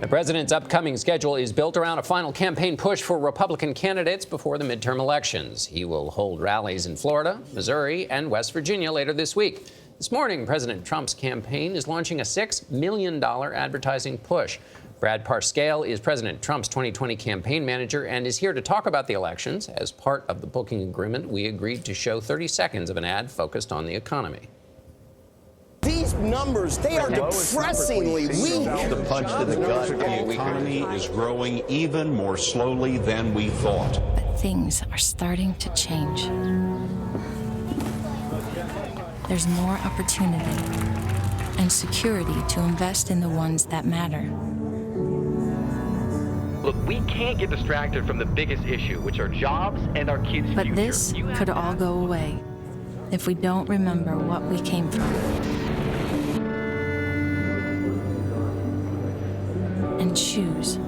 The president's upcoming schedule is built around a final campaign push for Republican candidates before the midterm elections. He will hold rallies in Florida, Missouri, and West Virginia later this week. This morning, President Trump's campaign is launching a $6 million advertising push. Brad Parscale is President Trump's 2020 campaign manager and is here to talk about the elections. As part of the booking agreement, we agreed to show 30 seconds of an ad focused on the economy. These numbers, they are depressingly weak. The punch to the gut, the economy is growing even more slowly than we thought. But things are starting to change. There's more opportunity and security to invest in the ones that matter. Look, we can't get distracted from the biggest issue, which are jobs and our kids' future. But this could all go away if we don't remember what we came from and choose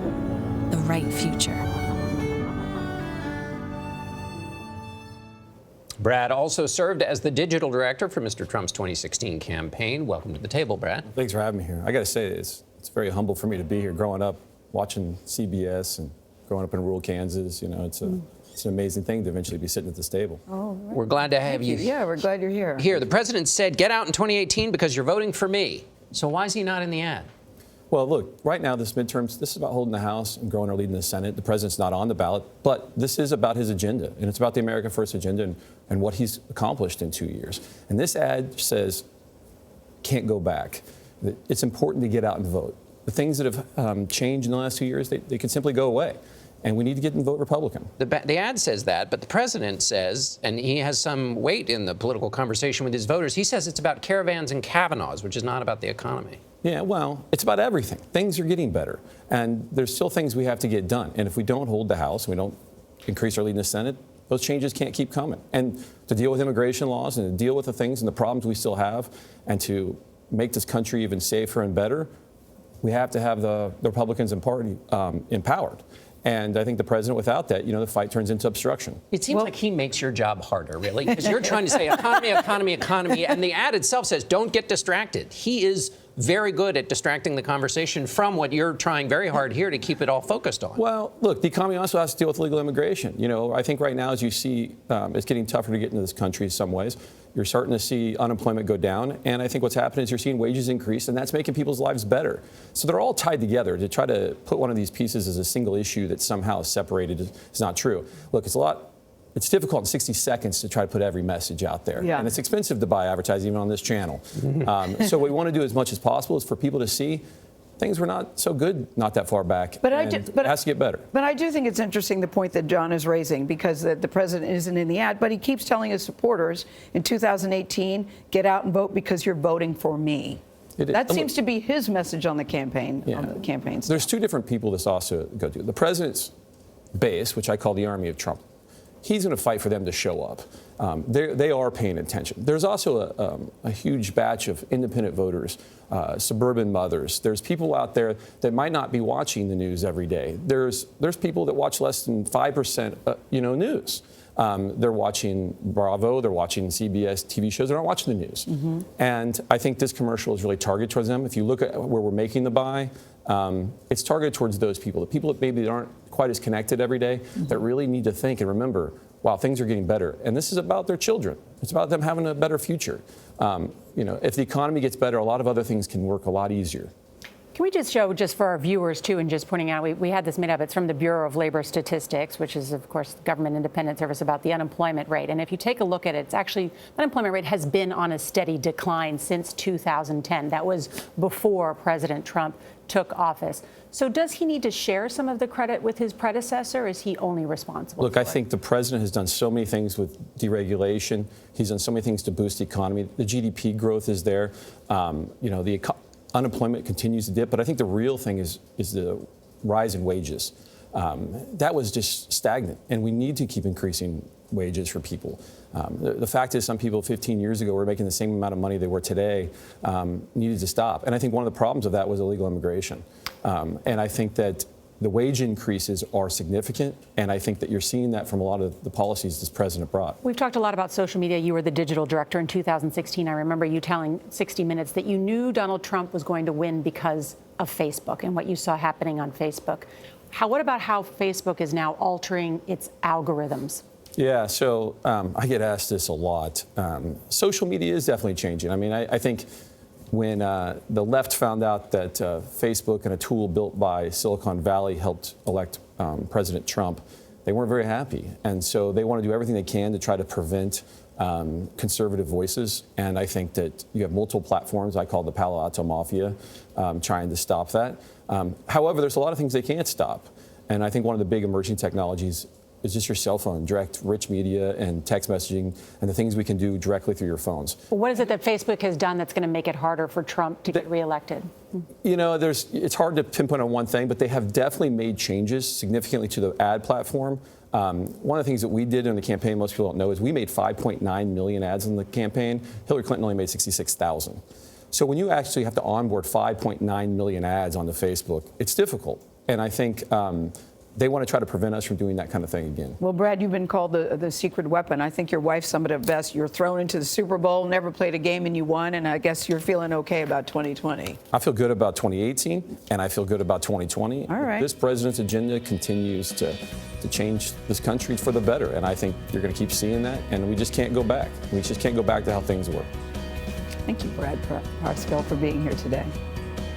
the right future. Brad also served as the digital director for Mr. Trump's 2016 campaign. Welcome to the table, Brad. Thanks for having me here. I got to say, it's very humble for me to be here. Growing up, watching CBS and growing up in rural Kansas, you know, it's an amazing thing to eventually be sitting at this table. Oh, right. We're glad to have you. Yeah, we're glad you're here. Here, the president said, get out in 2018 because you're voting for me. So why is he not in the ad? Well, look, right now, this midterms, this is about holding the House and growing our lead in the Senate. The president's not on the ballot, but this is about his agenda, and it's about the America First agenda and what he's accomplished in 2 years. And this ad says, can't go back. It's important to get out and vote. The things that have changed in the last 2 years, they can simply go away. And we need to get and vote Republican. The ad says that, but the president says, and he has some weight in the political conversation with his voters, he says it's about caravans and Kavanaughs, which is not about the economy. Yeah, well, it's about everything. Things are getting better. And there's still things we have to get done. And if we don't hold the House, we don't increase our lead in the Senate, those changes can't keep coming. And to deal with immigration laws and to deal with the things and the problems we still have and to make this country even safer and better, we have to have the Republicans and party empowered. And I think the president, without that, you know, the fight turns into obstruction. It seems like he makes your job harder, really, because you're trying to say economy, economy, economy, and the ad itself says don't get distracted. He is very good at distracting the conversation from what you're trying very hard here to keep it all focused on. Well, look, the economy also has to deal with illegal immigration. You know, I think right now, as you see, it's getting tougher to get into this country in some ways. You're starting to see unemployment go down, and I think what's happening is you're seeing wages increase, and that's making people's lives better. So they're all tied together. To try to put one of these pieces as a single issue that somehow is separated is not true. Look, it's difficult in 60 seconds to try to put every message out there. Yeah. And it's expensive to buy advertising even on this channel. So what we want to do as much as possible is for people to see things were not so good not that far back. But it has to get better. But I do think it's interesting the point that John is raising, because the president isn't in the ad, but he keeps telling his supporters in 2018, get out and vote because you're voting for me. That seems to be his message on the campaign. Yeah. On the campaign stuff. There's two different people this also go to. The president's base, which I call the army of Trump, he's going to fight for them to show up. They are paying attention. There's also a huge batch of independent voters, suburban mothers. There's people out there that might not be watching the news every day. There's people that watch less than 5% news. They're watching Bravo, they're watching CBS TV shows, they're not watching the news. And I think this commercial is really targeted towards them. If you look at where we're making the buy, it's targeted towards those people, the people that maybe aren't quite as connected every day, that really need to think and remember, wow, things are getting better. And this is about their children. It's about them having a better future. If the economy gets better, a lot of other things can work a lot easier. Can we just show, just for our viewers too, and just pointing out, we had this made up, it's from the Bureau of Labor Statistics, which is, of course, government independent service, about the unemployment rate. And if you take a look at it, it's actually, unemployment rate has been on a steady decline since 2010. That was before President Trump took office. So does he need to share some of the credit with his predecessor, or is he only responsible Look, for I think the president has done so many things with deregulation. He's done so many things to boost the economy. The GDP growth is there. Unemployment continues to dip, but I think the real thing is the rise in wages. That was just stagnant, and we need to keep increasing wages for people. The fact is, some people 15 years ago were making the same amount of money they were today, needed to stop. And I think one of the problems of that was illegal immigration. And I think that the wage increases are significant, and I think that you're seeing that from a lot of the policies this president brought. We've talked a lot about social media. You were the digital director in 2016. I remember you telling 60 Minutes that you knew Donald Trump was going to win because of Facebook and what you saw happening on Facebook. What about how Facebook is now altering its algorithms? Yeah, so I get asked this a lot. Social media is definitely changing. I mean, I think when the left found out that Facebook and a tool built by Silicon Valley helped elect President Trump, they weren't very happy. And so they want to do everything they can to try to prevent conservative voices. And I think that you have multiple platforms, I call the Palo Alto Mafia, trying to stop that. However, there's a lot of things they can't stop. And I think one of the big emerging technologies is just your cell phone, direct rich media and text messaging and the things we can do directly through your phones. Well, what is it that Facebook has done that's going to make it harder for Trump to get reelected? You know, it's hard to pinpoint on one thing, but they have definitely made changes significantly to the ad platform. One of the things that we did in the campaign, most people don't know, is we made 5.9 million ads in the campaign. Hillary Clinton only made 66,000. So when you actually have to onboard 5.9 million ads onto Facebook, it's difficult. And I think they want to try to prevent us from doing that kind of thing again. Well, Brad, you've been called the secret weapon. I think your wife summed it up best. You're thrown into the Super Bowl, never played a game, and you won. And I guess you're feeling okay about 2020. I feel good about 2018, and I feel good about 2020. All right. This president's agenda continues to change this country for the better. And I think you're going to keep seeing that. And we just can't go back. We just can't go back to how things were. Thank you, Brad Parscale, for being here today.